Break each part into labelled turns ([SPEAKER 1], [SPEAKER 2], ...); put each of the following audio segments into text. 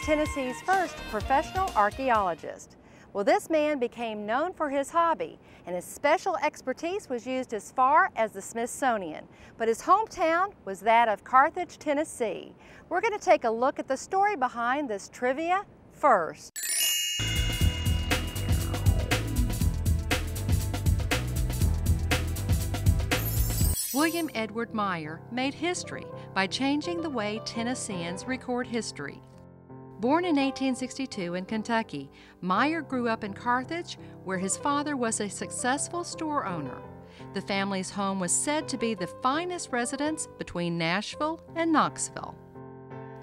[SPEAKER 1] Tennessee's first professional archaeologist. Well, this man became known for his hobby, and his special expertise was used as far as the Smithsonian. But his hometown was that of Carthage, Tennessee. We're going to take a look at the story behind this trivia first. William Edward Meyer made history by changing the way Tennesseans record history. Born in 1862 in Kentucky, Meyer grew up in Carthage, where his father was a successful store owner. The family's home was said to be the finest residence between Nashville and Knoxville.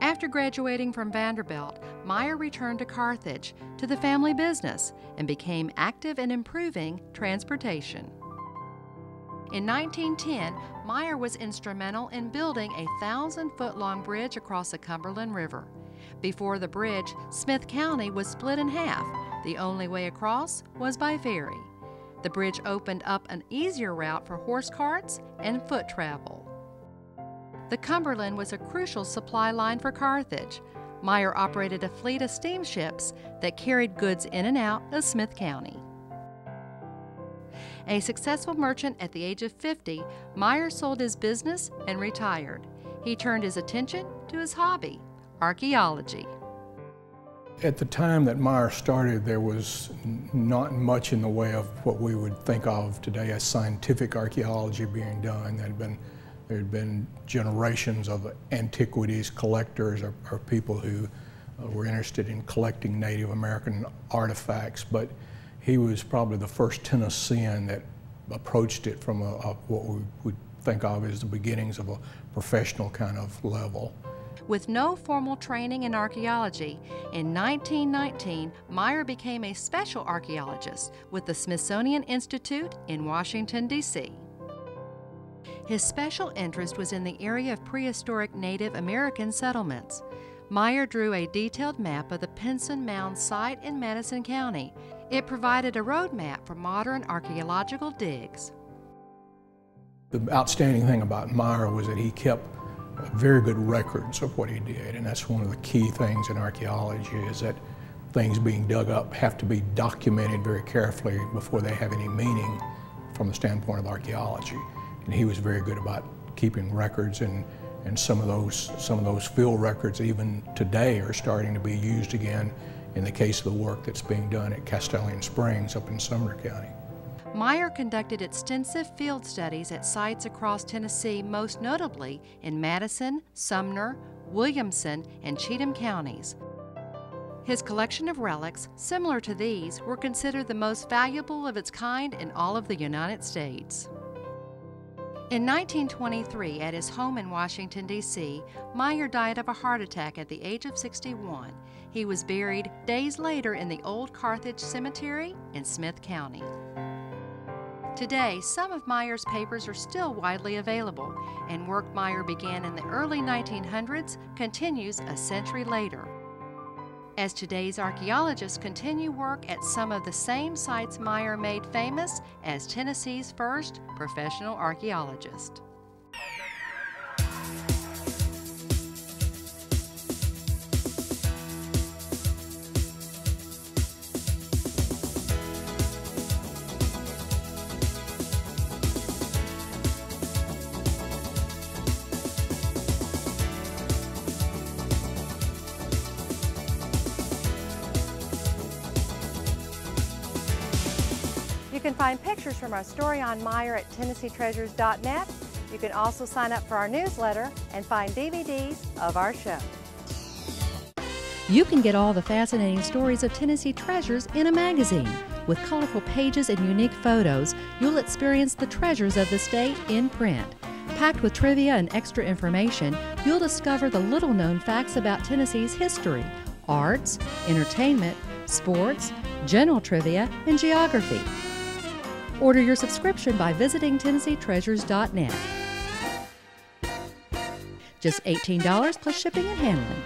[SPEAKER 1] After graduating from Vanderbilt, Meyer returned to Carthage to the family business and became active in improving transportation. In 1910, Meyer was instrumental in building a 1,000-foot-long bridge across the Cumberland River. Before the bridge, Smith County was split in half. The only way across was by ferry. The bridge opened up an easier route for horse carts and foot travel. The Cumberland was a crucial supply line for Carthage. Meyer operated a fleet of steamships that carried goods in and out of Smith County. A successful merchant at the age of 50, Meyer sold his business and retired. He turned his attention to his hobby, archaeology.
[SPEAKER 2] At the time that Meyer started, there was not much in the way of what we would think of today as scientific archaeology being done. There had been generations of antiquities collectors or people who were interested in collecting Native American artifacts, but he was probably the first Tennessean that approached it from what we would think of as the beginnings of a professional kind of level.
[SPEAKER 1] With no formal training in archaeology, in 1919, Meyer became a special archaeologist with the Smithsonian Institute in Washington, D.C. His special interest was in the area of prehistoric Native American settlements. Meyer drew a detailed map of the Pinson Mound site in Madison County. It provided a roadmap for modern archaeological digs.
[SPEAKER 2] The outstanding thing about Meyer was that he kept very good records of what he did, and that's one of the key things in archaeology, is that things being dug up have to be documented very carefully before they have any meaning from the standpoint of archaeology. And he was very good about keeping records, and some of those field records even today are starting to be used again in the case of the work that's being done at Castellian Springs up in Sumner County.
[SPEAKER 1] Meyer conducted extensive field studies at sites across Tennessee, most notably in Madison, Sumner, Williamson, and Cheatham counties. His collection of relics, similar to these, were considered the most valuable of its kind in all of the United States. In 1923, at his home in Washington, D.C., Meyer died of a heart attack at the age of 61. He was buried days later in the Old Carthage Cemetery in Smith County. Today, some of Meyer's papers are still widely available, and work Meyer began in the early 1900s continues a century later. As today's archaeologists continue work at some of the same sites Meyer made famous as Tennessee's first professional archaeologist. You can find pictures from our story on Meyer at TennesseeTreasures.net. You can also sign up for our newsletter and find DVDs of our show. You can get all the fascinating stories of Tennessee treasures in a magazine. With colorful pages and unique photos, you'll experience the treasures of the state in print. Packed with trivia and extra information, you'll discover the little-known facts about Tennessee's history, arts, entertainment, sports, general trivia, and geography. Order your subscription by visiting TennesseeTreasures.net. Just $18 plus shipping and handling.